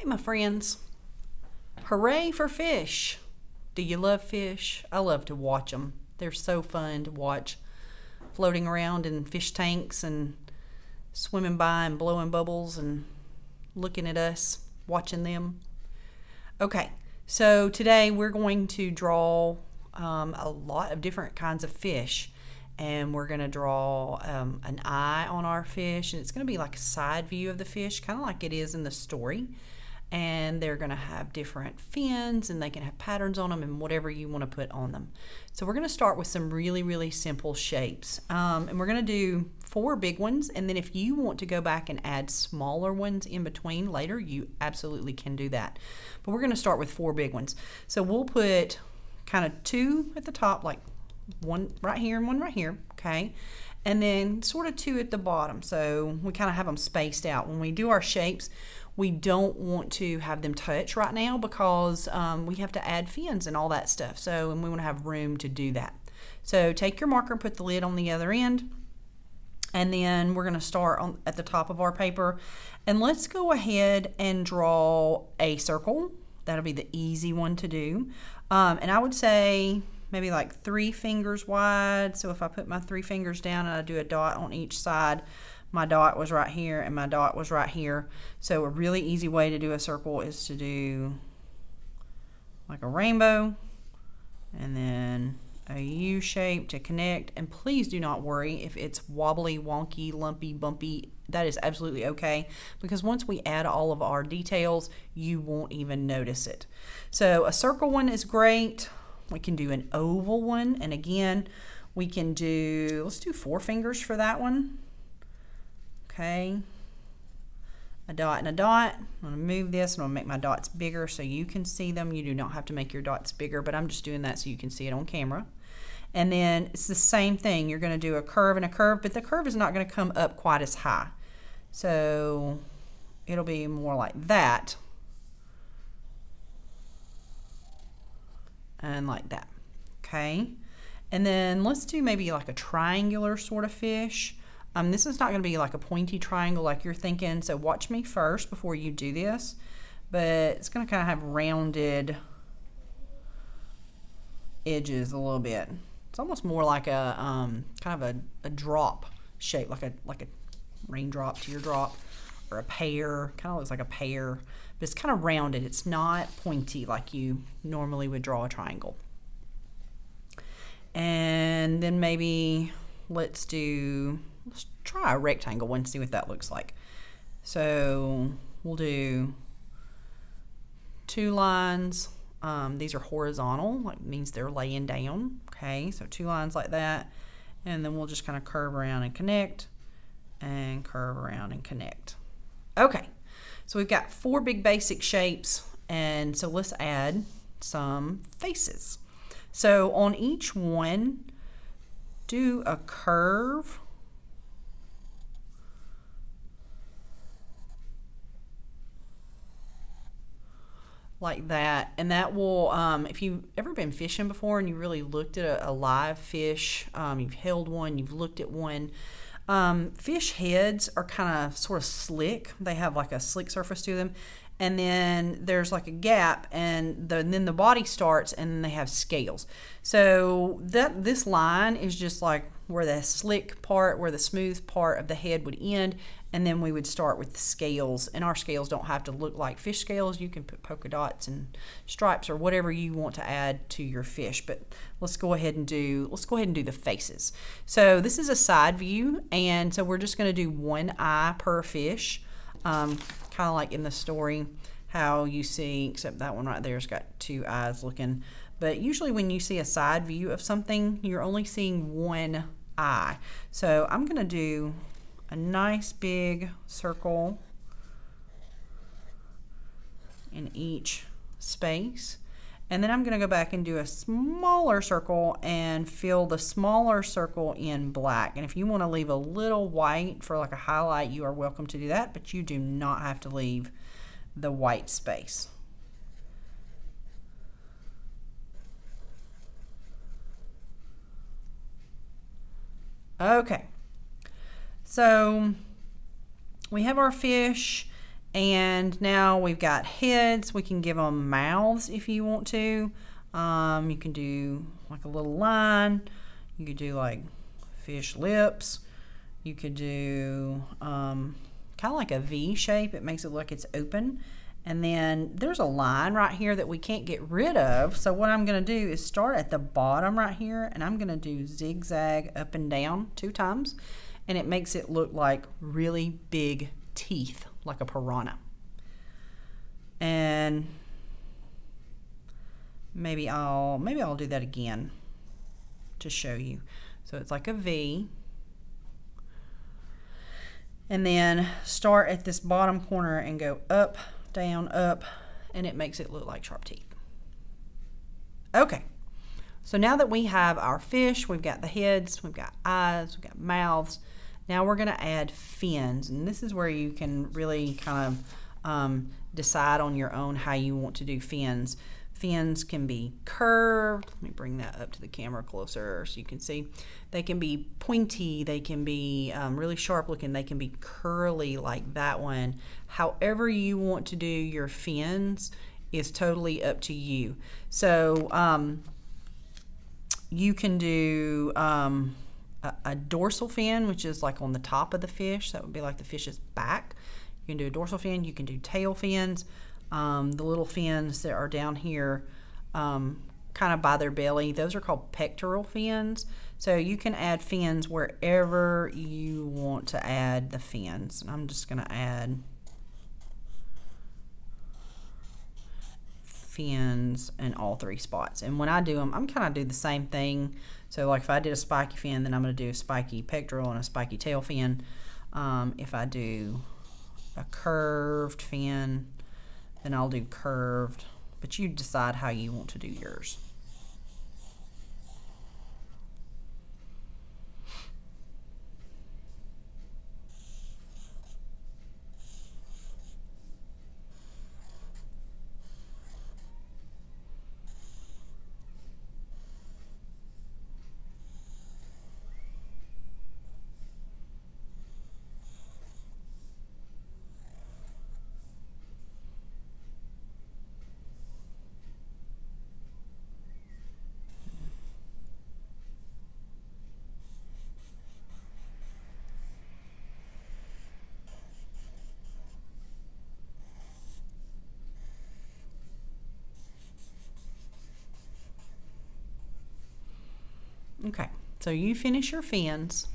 Hey, my friends. Hooray for fish. Do you love fish? I love to watch them. They're so fun to watch, floating around in fish tanks and swimming by and blowing bubbles and looking at us, watching them. Okay, so today we're going to draw a lot of different kinds of fish, and we're going to draw an eye on our fish, and it's going to be like a side view of the fish, kind of like it is in the story. And they're going to have different fins, and they can have patterns on them and whatever you want to put on them. So we're going to start with some really simple shapes, and we're going to do 4 big ones, and then if you want to go back and add smaller ones in between later, you absolutely can do that. But we're going to start with 4 big ones. So we'll put kind of 2 at the top, like one right here and one right here, okay? And then sort of 2 at the bottom, so we kind of have them spaced out. When we do our shapes, we don't want to have them touch right now because we have to add fins and all that stuff. And we want to have room to do that. So take your marker and put the lid on the other end. And then we're going to start at the top of our paper. And let's go ahead and draw a circle. That'll be the easy one to do. And I would say maybe like 3 fingers wide. So if I put my 3 fingers down and I do a dot on each side, my dot was right here and my dot was right here. So a really easy way to do a circle is to do like a rainbow and then a U shape to connect. And please do not worry if it's wobbly, wonky, lumpy, bumpy. That is absolutely okay, because once we add all of our details, you won't even notice it. So a circle one is great. We can do an oval one, and again, we can do, let's do 4 fingers for that one. Okay, a dot and a dot. I'm going to move this and I'm going to make my dots bigger so you can see them. You do not have to make your dots bigger, but I'm just doing that so you can see it on camera. And then it's the same thing. You're going to do a curve and a curve, but the curve is not going to come up quite as high. So it'll be more like that and like that. Okay, and then let's do maybe like a triangular sort of fish. This is not going to be like a pointy triangle like you're thinking, so watch me first before you do this. But it's going to kind of have rounded edges a little bit. It's almost more like a kind of a drop shape, like a raindrop, teardrop, or a pear. Kind of looks like a pear, but it's kind of rounded. It's not pointy like you normally would draw a triangle. And then maybe let's try a rectangle one, see what that looks like. So we'll do 2 lines. These are horizontal, like means they're laying down. Okay, so 2 lines like that, and then we'll just kind of curve around and connect, and curve around and connect. Okay, so we've got 4 big basic shapes, and so let's add some faces. So on each one, do a curve like that, and that will, if you've ever been fishing before and you really looked at a live fish, you've held one, you've looked at one, fish heads are kind of sort of slick. They have like a slick surface to them, and then there's like a gap, and then the body starts, and then they have scales. So this line is just like where the slick part, where the smooth part of the head would end, and then we would start with the scales. And our scales don't have to look like fish scales. You can put polka dots and stripes or whatever you want to add to your fish. But let's go ahead and do the faces. So this is a side view, and so we're just going to do 1 eye per fish, kind of like in the story how you see, except that one right there's got 2 eyes looking. But usually when you see a side view of something, you're only seeing 1 eye. So I'm going to do a nice big circle in each space, and then I'm going to go back and do a smaller circle and fill the smaller circle in black. And if you want to leave a little white for like a highlight, you are welcome to do that, but you do not have to leave the white space. Okay, so we have our fish, And now we've got heads. We can give them mouths if you want to. You can do like a little line. You could do like fish lips. You could do kind of like a V shape. It makes it look like it's open. And then there's a line right here that we can't get rid of. So what I'm going to do is start at the bottom right here, and I'm going to do zigzag up and down 2 times. And it makes it look like really big teeth, like a piranha. And maybe I'll do that again to show you. So it's like a V. And then start at this bottom corner and go up, down, up, and it makes it look like sharp teeth. Okay, so now that we have our fish, we've got the heads, we've got eyes, we've got mouths. Now we're gonna add fins, and this is where you can really kind of decide on your own how you want to do fins. Fins can be curved. Let me bring that up to the camera closer so you can see. They can be pointy, they can be really sharp looking, they can be curly like that one. However you want to do your fins is totally up to you. So you can do a dorsal fin, which is like on the top of the fish. That would be like the fish's back. You can do a dorsal fin, you can do tail fins. The little fins that are down here kind of by their belly, those are called pectoral fins. So you can add fins wherever you want to add the fins. And I'm just going to add fins in all 3 spots. And when I do them, I'm kind of do the same thing. So like if I did a spiky fin, then I'm going to do a spiky pectoral and a spiky tail fin. If I do a curved fin, then I'll do curved, but you decide how you want to do yours. Okay, so you finish your fins,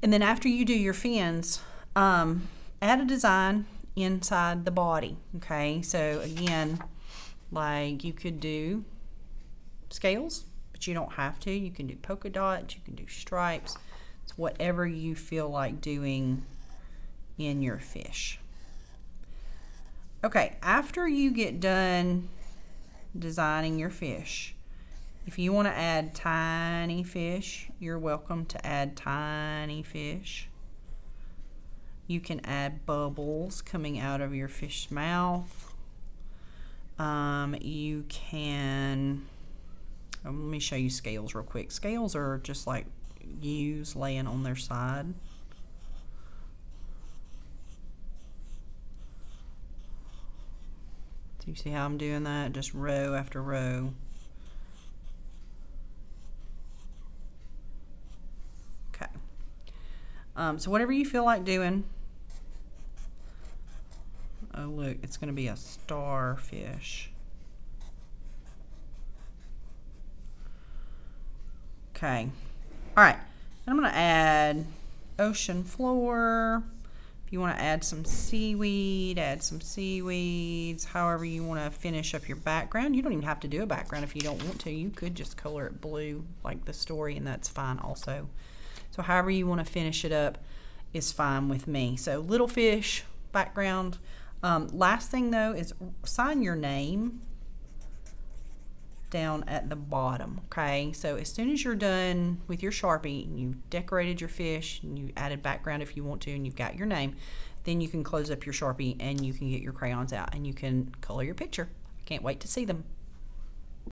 and then after you do your fins, add a design inside the body. Okay, so again, like you could do scales, but you don't have to. You can do polka dots, you can do stripes. It's whatever you feel like doing in your fish. Okay, after you get done designing your fish, if you want to add tiny fish, you're welcome to add tiny fish. You can add bubbles coming out of your fish's mouth. You can, let me show you scales real quick. Scales are just like U's laying on their side. Do you see how I'm doing that? Just row after row. So whatever you feel like doing. Oh look, it's going to be a starfish. Okay. All right. I'm going to add ocean floor. If you want to add some seaweed, add some seaweeds. However you want to finish up your background. You don't even have to do a background if you don't want to. You could just color it blue like the story, and that's fine also. So however you want to finish it up is fine with me. So little fish, background. Last thing though is sign your name down at the bottom. Okay, so as soon as you're done with your Sharpie and you've decorated your fish and you added background if you want to and you've got your name, then you can close up your Sharpie and you can get your crayons out and you can color your picture. I can't wait to see them.